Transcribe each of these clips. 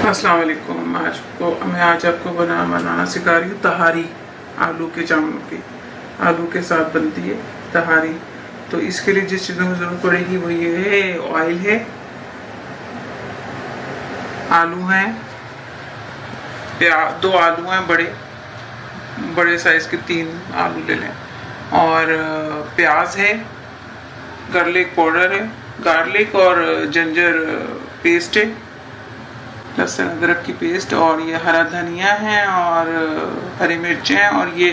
अस्सलाम वालेकुम। मैं आज आपको बनाना सिखा रही हूँ तहारी, आलू के चावल की। आलू के साथ बनती है तहारी। तो इसके लिए जिस चीज़ों की ज़रूरत पड़ेगी वो ये है, ऑयल है, आलू हैं, 2 आलू हैं, बड़े साइज़ के 3 आलू ले लें, और प्याज है, गार्लिक पाउडर है, गार्लिक और जिंजर पेस्ट है, लहसुन अदरक की पेस्ट, और ये हरा धनिया है, और हरी मिर्चें हैं, और ये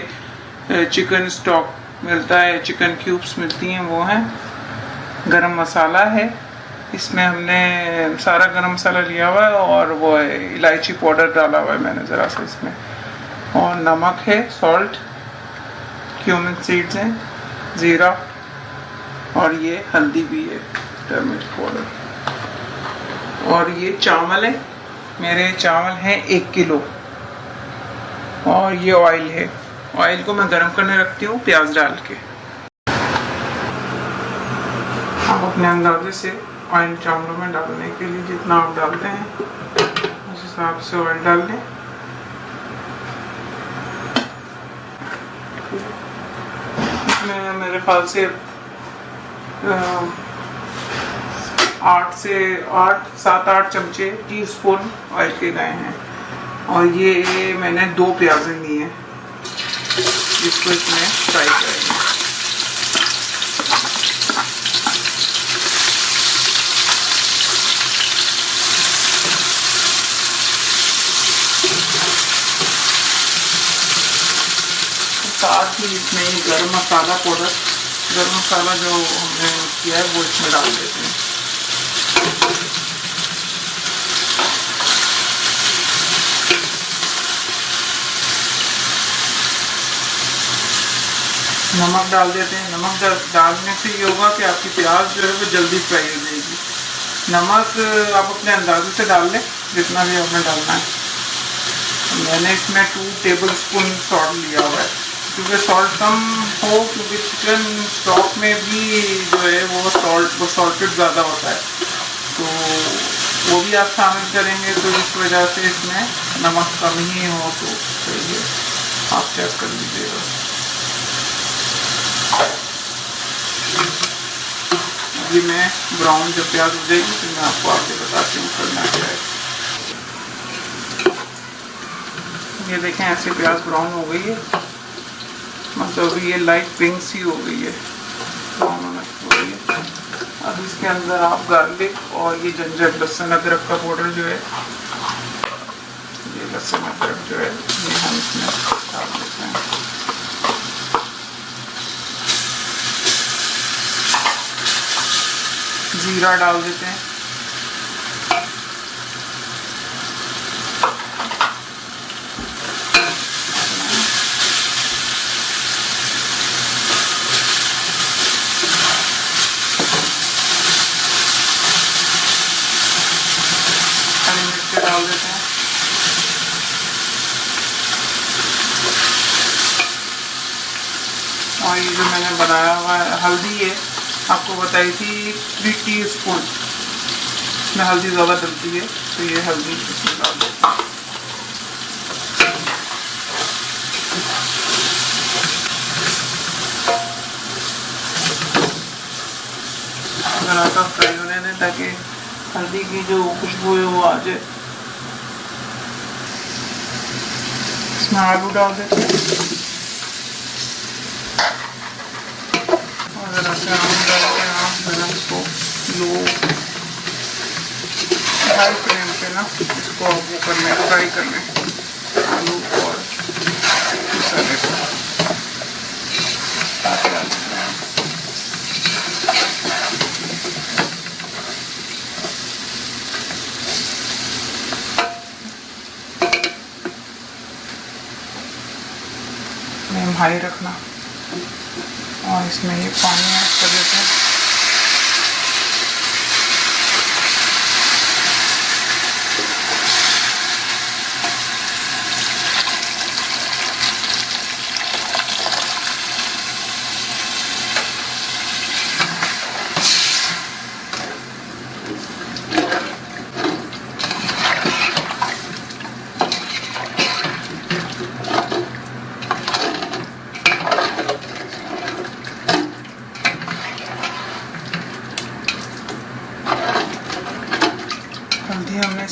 चिकन स्टॉक मिलता है, चिकन क्यूब्स मिलती हैं वो हैं। गरम मसाला है, इसमें हमने सारा गरम मसाला लिया हुआ है, और वो इलायची पाउडर डाला हुआ है मैंने ज़रा सा इसमें, और नमक है, सॉल्ट, क्यूमिन सीड्स हैं, ज़ीरा, और ये हल्दी भी है, टर्मरिक पाउडर। और ये चावल है, मेरे चावल हैं 1 किलो, और ये ऑयल है। ऑयल को मैं गरम करने रखती हूँ प्याज डाल के। आप अपने अंदाजे से ऑयल चावलों में डालने के लिए जितना आप डालते हैं उस हिसाब से ऑयल डाल लें। इसमें मेरे ख्याल से 7-8 चमचे टीस्पून ऑयल के गए हैं, और ये मैंने 2 प्याज़ें ली हैं जिसको इसमें फ्राई करेंगे। साथ ही इसमें ये गरम मसाला जो हमने किया है वो इसमें डाल देते हैं। नमक डाल देते हैं। नमक डालने से ये होगा कि आपकी प्याज जो है वो जल्दी फ्राई हो जाएगी। नमक आप अपने अंदाजे से डाल लें जितना भी आपने डालना है। मैंने इसमें 2 टेबल स्पून सॉल्ट लिया हुआ है, क्योंकि सॉल्ट कम हो, क्योंकि चिकन स्टॉक में भी जो है वो सॉल्टेड ज़्यादा होता है, तो वो भी आप शामिल करेंगे, तो इस वजह से इसमें नमक कम ही हो तो चाहिए, आप चेक कर लीजिएगा। अभी मैं ब्राउन जब प्याज हो जाएगी तो मैं आपको आगे बताती हूँ करना क्या है। ये देखें, ऐसे प्याज ब्राउन हो गई है, मतलब ये लाइट पिंक सी हो गई है, ब्राउन होना हो गई है। अब इसके अंदर आप गार्लिक और ये जिंजर, लहसुन अदरक का पाउडर जो है, ये लहसुन अदरक जो है ये हम इसमें डाल देते हैं। जीरा डाल देते हैं, हरी मिर्च डाल देते हैं, और ये जो मैंने बनाया हुआ है हल्दी है, आपको बताई थी 3 टीस्पून, इसमें हल्दी ज़्यादा डलती है, तो ये हल्दी इसमें डाल देते हैं। ज़रा सा फ्राई होने दें ताकि हल्दी की जो खुशबू है वो आ जाए। इसमें आलू डाल देते हैं, और ज़रा सा आलू डाल के आप ज़रा इसको लो हाई फ्लेम पे ना इसको वो कर लें, फ्राई कर लें आलू और मसाले को। फ्लेम हाई रखना, और इसमें ये पानी ऐड कर देते हैं।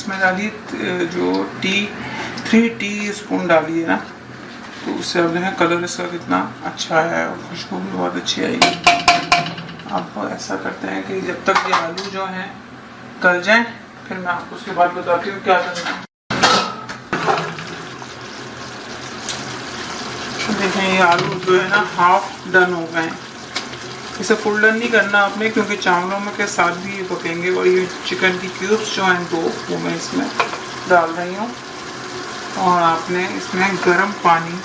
इसमें डालिए जो 3 टी स्पून डालिए ना, तो उससे अब देखें कलर इसका कितना अच्छा है और खुशबू भी बहुत अच्छी आएगी। अब ऐसा करते हैं कि जब तक ये आलू जो हैं गल जाएं, फिर मैं आपको उसके बाद बताती हूँ क्या करना है। देखें ये आलू जो है ना हाफ डन हो गए हैं। इसे फुल डन नहीं करना आपने, क्योंकि चावलों में के साथ भी ये पकेंगे। और ये चिकन की क्यूब्स जो हैं 2 वो मैं इसमें डाल रही हूँ, और आपने इसमें गर्म पानी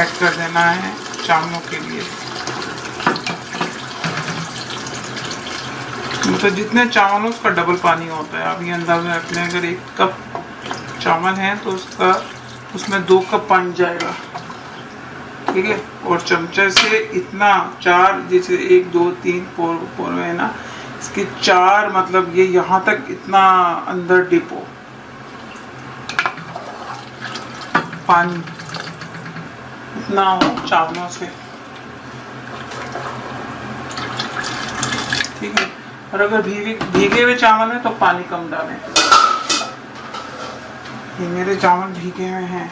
ऐड कर देना है चावलों के लिए। मतलब जितने चावल हो उसका डबल पानी होता है। आप ये अंदाजा रख लें, अगर 1 कप चावल हैं तो उसमें 2 कप पानी जाएगा, ठीक है। और चमचे से इतना 4, जैसे 1 2 3 4 है ना, इसके 4 मतलब ये यहाँ तक इतना अंदर डिप हो पानी, इतना हो चावलों से, ठीक है। और अगर भीगे हुए चावल है तो पानी कम डालें। ये मेरे चावल भीगे हुए हैं।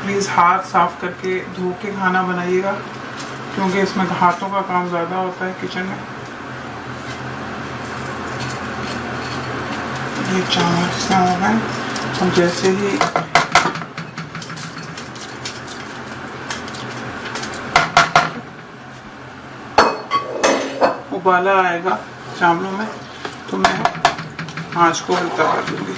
प्लीज़ हाथ साफ करके धो के खाना बनाइएगा, क्योंकि इसमें हाथों का काम ज़्यादा होता है किचन में। ये चावल से हो गए। हम जैसे ही उबाला आएगा चावलों में, तो मैं आँच को हल्का कर दूँगी।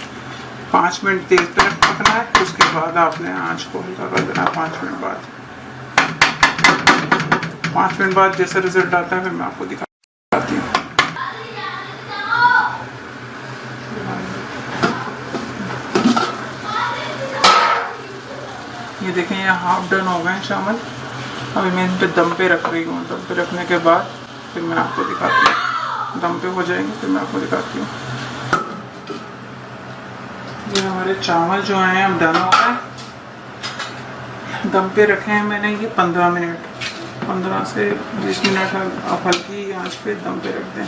5 मिनट तेज पे पकना है, उसके बाद आपने आँच को हल्का कर देना। 5 मिनट बाद 5 मिनट बाद जैसा रिजल्ट आता है फिर मैं आपको दिखाती हूँ। ये देखें, ये हाफ डन हो गए चावल। अभी मैं इन पे दम पे रख रही हूँ। दम पे रखने के बाद फिर मैं आपको दिखाती हूँ। दम पे हो जाएंगे फिर मैं आपको दिखाती हूँ। ये हमारे चावल जो हैं अब डन हो गए। दम पे रखे हैं मैंने ये 15 मिनट, 15 से 20 मिनट आप हल्की आंच पे दम पे रख दें।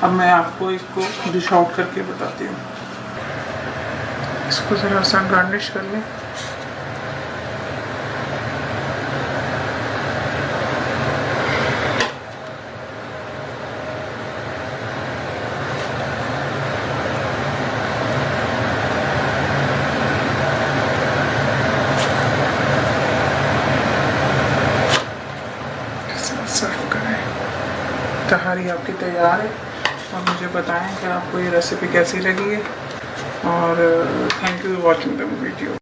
अब मैं आपको इसको डिश आउट करके बताती हूँ। इसको ज़रा सा गार्निश कर लें। सर्व करें। तहारी आपकी तैयार है। और मुझे बताएं कि आपको ये रेसिपी कैसी लगी है। और thank you for watching the video.